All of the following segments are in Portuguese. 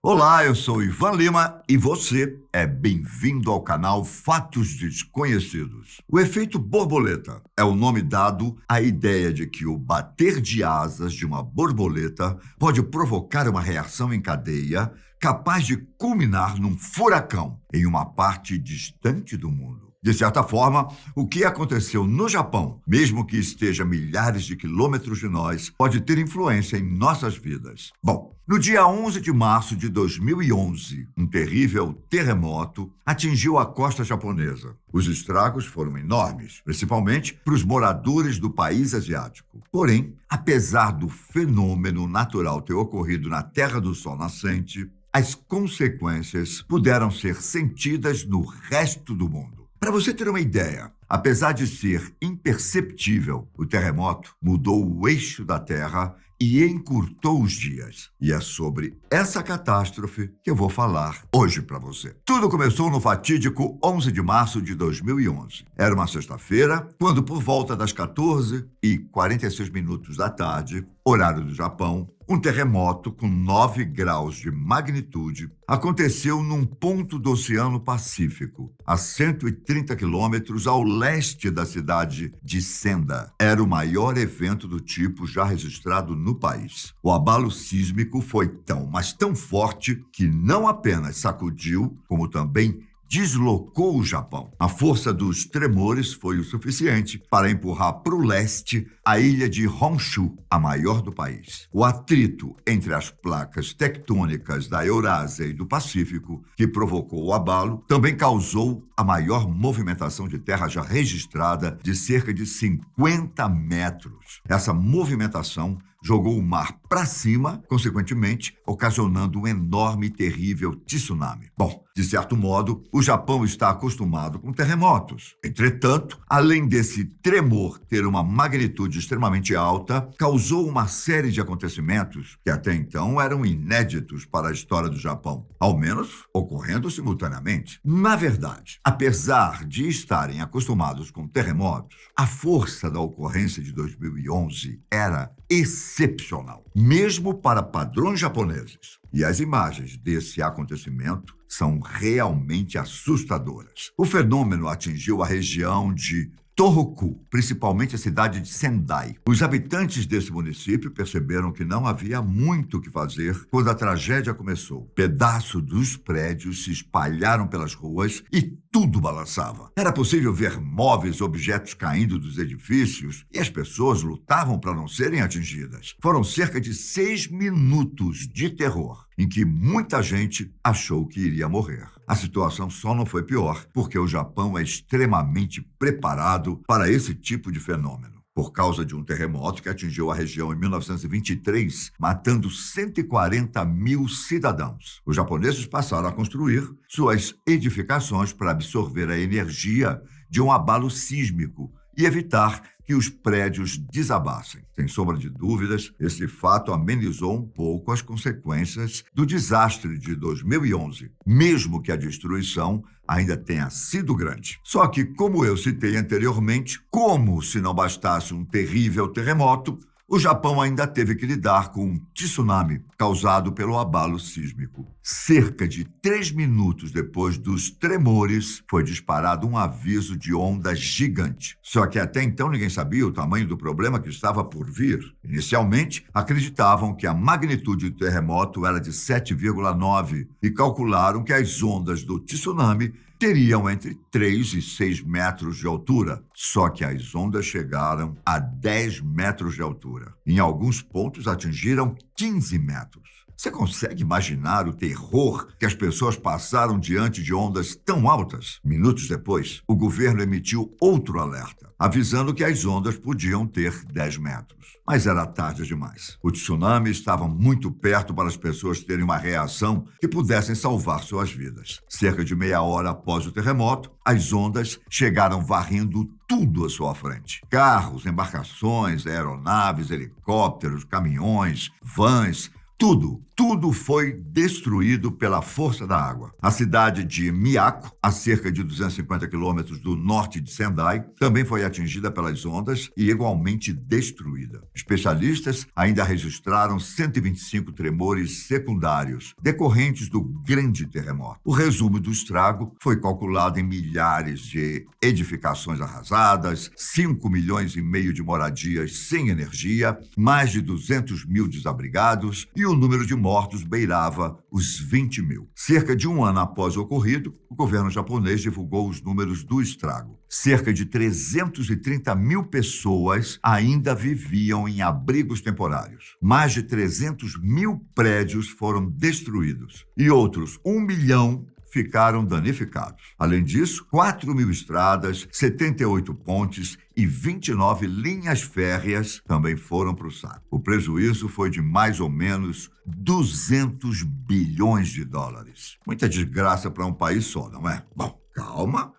Olá, eu sou Ivan Lima e você é bem-vindo ao canal Fatos Desconhecidos. O efeito borboleta é o nome dado à ideia de que o bater de asas de uma borboleta pode provocar uma reação em cadeia capaz de culminar num furacão em uma parte distante do mundo. De certa forma, o que aconteceu no Japão, mesmo que esteja a milhares de quilômetros de nós, pode ter influência em nossas vidas. Bom, no dia 11 de março de 2011, um terrível terremoto atingiu a costa japonesa. Os estragos foram enormes, principalmente para os moradores do país asiático. Porém, apesar do fenômeno natural ter ocorrido na Terra do Sol nascente, as consequências puderam ser sentidas no resto do mundo. Para você ter uma ideia, apesar de ser imperceptível, o terremoto mudou o eixo da Terra e encurtou os dias. E é sobre essa catástrofe que eu vou falar hoje para você. Tudo começou no fatídico 11 de março de 2011. Era uma sexta-feira, quando por volta das 14h46 da tarde, horário do Japão, um terremoto com 9 graus de magnitude aconteceu num ponto do Oceano Pacífico, a 130 quilômetros ao leste da cidade de Senda. Era o maior evento do tipo já registrado no país. O abalo sísmico foi mas tão forte que não apenas sacudiu, como também deslocou o Japão. A força dos tremores foi o suficiente para empurrar para o leste a ilha de Honshu, a maior do país. O atrito entre as placas tectônicas da Eurásia e do Pacífico, que provocou o abalo, também causou a maior movimentação de terra já registrada, de cerca de 50 metros. Essa movimentação jogou o mar para cima, consequentemente, ocasionando um enorme e terrível tsunami. Bom, de certo modo, o Japão está acostumado com terremotos. Entretanto, além desse tremor ter uma magnitude extremamente alta, causou uma série de acontecimentos que até então eram inéditos para a história do Japão, ao menos ocorrendo simultaneamente. Na verdade, apesar de estarem acostumados com terremotos, a força da ocorrência de 2011 era excepcional, mesmo para padrões japoneses. E as imagens desse acontecimento são realmente assustadoras. O fenômeno atingiu a região de Tohoku, principalmente a cidade de Sendai. Os habitantes desse município perceberam que não havia muito o que fazer quando a tragédia começou. Pedaços dos prédios se espalharam pelas ruas e tudo balançava. Era possível ver móveis, objetos caindo dos edifícios e as pessoas lutavam para não serem atingidas. Foram cerca de 6 minutos de terror, em que muita gente achou que iria morrer. A situação só não foi pior porque o Japão é extremamente preparado para esse tipo de fenômeno, por causa de um terremoto que atingiu a região em 1923, matando 140 mil cidadãos. Os japoneses passaram a construir suas edificações para absorver a energia de um abalo sísmico e evitar que os prédios desabassem. Sem sombra de dúvidas, esse fato amenizou um pouco as consequências do desastre de 2011, mesmo que a destruição ainda tenha sido grande. Só que, como eu citei anteriormente, como se não bastasse um terrível terremoto, o Japão ainda teve que lidar com um tsunami causado pelo abalo sísmico. Cerca de 3 minutos depois dos tremores, foi disparado um aviso de onda gigante. Só que até então ninguém sabia o tamanho do problema que estava por vir. Inicialmente, acreditavam que a magnitude do terremoto era de 7,9 e calcularam que as ondas do tsunami teriam entre 3 e 6 metros de altura. Só que as ondas chegaram a 10 metros de altura. Em alguns pontos atingiram 15 metros. Você consegue imaginar o terror que as pessoas passaram diante de ondas tão altas? Minutos depois, o governo emitiu outro alerta, avisando que as ondas podiam ter 10 metros. Mas era tarde demais. O tsunami estava muito perto para as pessoas terem uma reação que pudessem salvar suas vidas. Cerca de meia hora após o terremoto, as ondas chegaram varrendo tudo à sua frente. Carros, embarcações, aeronaves, helicópteros, caminhões, vans, Tudo foi destruído pela força da água. A cidade de Miyako, a cerca de 250 quilômetros do norte de Sendai, também foi atingida pelas ondas e igualmente destruída. Especialistas ainda registraram 125 tremores secundários, decorrentes do grande terremoto. O resumo do estrago foi calculado em milhares de edificações arrasadas, 5 milhões e meio de moradias sem energia, mais de 200 mil desabrigados e o número de mortos beirava os 20 mil. Cerca de um ano após o ocorrido, o governo japonês divulgou os números do estrago. Cerca de 330 mil pessoas ainda viviam em abrigos temporários. Mais de 300 mil prédios foram destruídos e outros 1 milhão ficaram danificados. Além disso, 4 mil estradas, 78 pontes e 29 linhas férreas também foram para o saco. O prejuízo foi de mais ou menos 200 bilhões de dólares. Muita desgraça para um país só, não é? Bom, calma,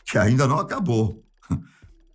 que ainda não acabou.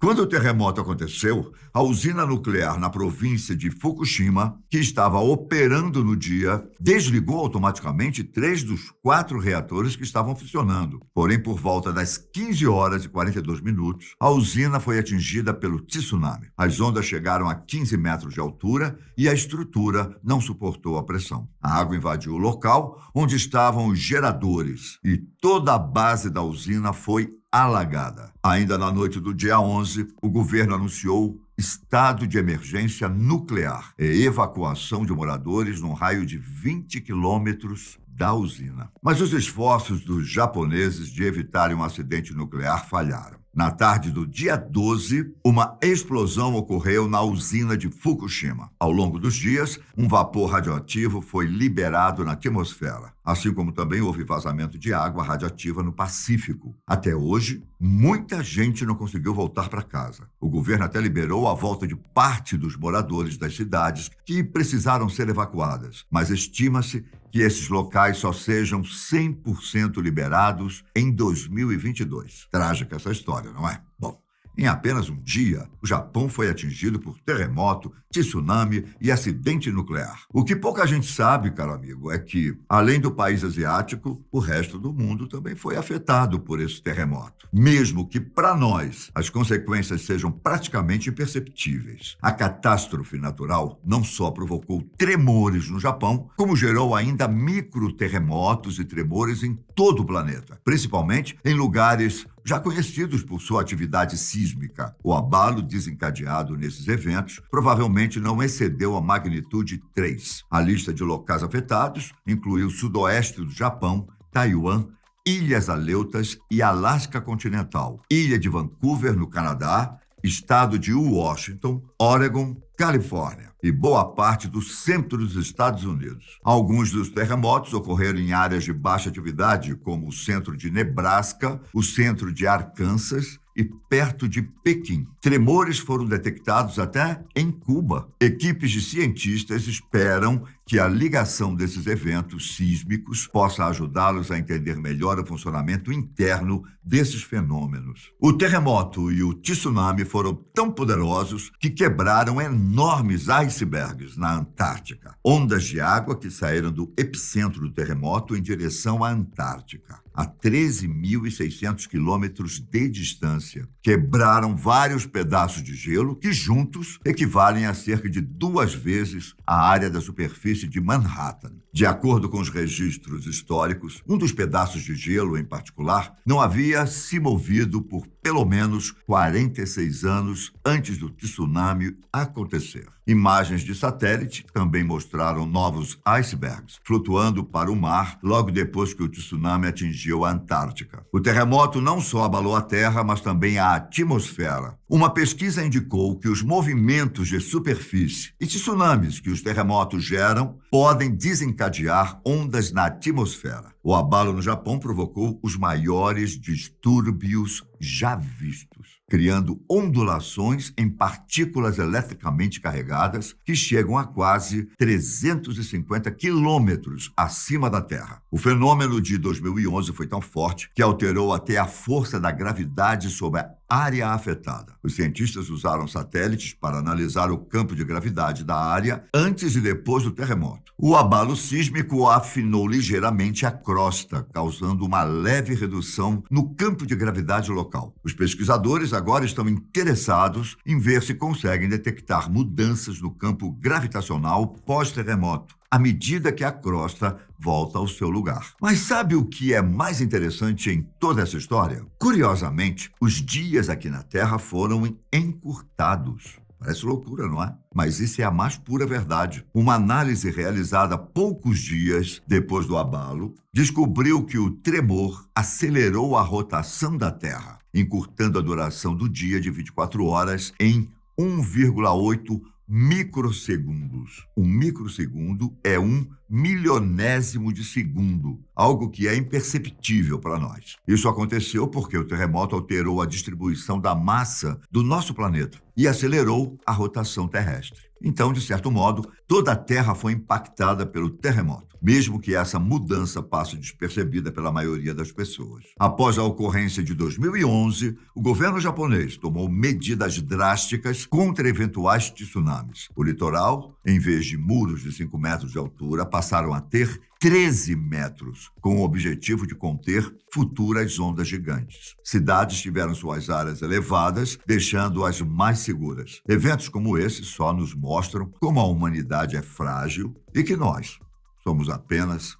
Quando o terremoto aconteceu, a usina nuclear na província de Fukushima, que estava operando no dia, desligou automaticamente 3 dos 4 reatores que estavam funcionando. Porém, por volta das 15 horas e 42 minutos, a usina foi atingida pelo tsunami. As ondas chegaram a 15 metros de altura e a estrutura não suportou a pressão. A água invadiu o local onde estavam os geradores e toda a base da usina foi alagada. Ainda na noite do dia 11, o governo anunciou estado de emergência nuclear e evacuação de moradores num raio de 20 quilômetros da usina. Mas os esforços dos japoneses de evitarem um acidente nuclear falharam. Na tarde do dia 12, uma explosão ocorreu na usina de Fukushima. Ao longo dos dias, um vapor radioativo foi liberado na atmosfera, assim como também houve vazamento de água radioativa no Pacífico. Até hoje, muita gente não conseguiu voltar para casa. O governo até liberou a volta de parte dos moradores das cidades que precisaram ser evacuadas, mas estima-se que esses locais só sejam 100% liberados em 2022. Trágica essa história, não é? Bom, em apenas um dia, o Japão foi atingido por terremoto, tsunami e acidente nuclear. O que pouca gente sabe, caro amigo, é que, além do país asiático, o resto do mundo também foi afetado por esse terremoto. Mesmo que, para nós, as consequências sejam praticamente imperceptíveis. A catástrofe natural não só provocou tremores no Japão, como gerou ainda microterremotos e tremores em todo o planeta, principalmente em lugares já conhecidos por sua atividade sísmica. O abalo desencadeado nesses eventos provavelmente não excedeu a magnitude 3. A lista de locais afetados incluiu o sudoeste do Japão, Taiwan, Ilhas Aleutas e Alasca continental, Ilha de Vancouver, no Canadá, estado de Washington, Oregon, Califórnia e boa parte do centro dos Estados Unidos. Alguns dos terremotos ocorreram em áreas de baixa atividade, como o centro de Nebraska, o centro de Arkansas e perto de Pequim. Tremores foram detectados até em Cuba. Equipes de cientistas esperam que a ligação desses eventos sísmicos possa ajudá-los a entender melhor o funcionamento interno desses fenômenos. O terremoto e o tsunami foram tão poderosos que quebraram enormes icebergs na Antártica. Ondas de água que saíram do epicentro do terremoto em direção à Antártica, a 13.600 quilômetros de distância. Quebraram vários pedaços de gelo que, juntos, equivalem a cerca de 2 vezes a área da superfície de Manhattan. De acordo com os registros históricos, um dos pedaços de gelo, em particular, não havia se movido por pelo menos 46 anos antes do tsunami acontecer. Imagens de satélite também mostraram novos icebergs flutuando para o mar logo depois que o tsunami atingiu a Antártica. O terremoto não só abalou a Terra, mas também a atmosfera. Uma pesquisa indicou que os movimentos de superfície e tsunamis que os terremotos geram podem desencadear ondas na atmosfera. O abalo no Japão provocou os maiores distúrbios já vistos, criando ondulações em partículas eletricamente carregadas que chegam a quase 350 quilômetros acima da Terra. O fenômeno de 2011 foi tão forte que alterou até a força da gravidade sobre a área afetada. Os cientistas usaram satélites para analisar o campo de gravidade da área antes e depois do terremoto. O abalo sísmico afinou ligeiramente a crosta, causando uma leve redução no campo de gravidade local. Os pesquisadores agora estão interessados em ver se conseguem detectar mudanças no campo gravitacional pós-terremoto, à medida que a crosta volta ao seu lugar. Mas sabe o que é mais interessante em toda essa história? Curiosamente, os dias aqui na Terra foram encurtados. Parece loucura, não é? Mas isso é a mais pura verdade. Uma análise realizada poucos dias depois do abalo descobriu que o tremor acelerou a rotação da Terra, encurtando a duração do dia de 24 horas em 1,8 microsegundos. Um microsegundo é 1/1000º de segundo, algo que é imperceptível para nós. Isso aconteceu porque o terremoto alterou a distribuição da massa do nosso planeta e acelerou a rotação terrestre. Então, de certo modo, toda a Terra foi impactada pelo terremoto, mesmo que essa mudança passe despercebida pela maioria das pessoas. Após a ocorrência de 2011, o governo japonês tomou medidas drásticas contra eventuais tsunamis. O litoral, em vez de muros de 5 metros de altura, passaram a ter 13 metros, com o objetivo de conter futuras ondas gigantes. Cidades tiveram suas áreas elevadas, deixando-as mais seguras. Eventos como esse só nos mostram como a humanidade é frágil e que nós somos apenas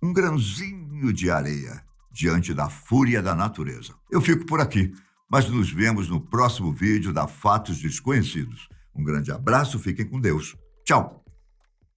um grãozinho de areia diante da fúria da natureza. Eu fico por aqui, mas nos vemos no próximo vídeo da Fatos Desconhecidos. Um grande abraço, fiquem com Deus. Tchau!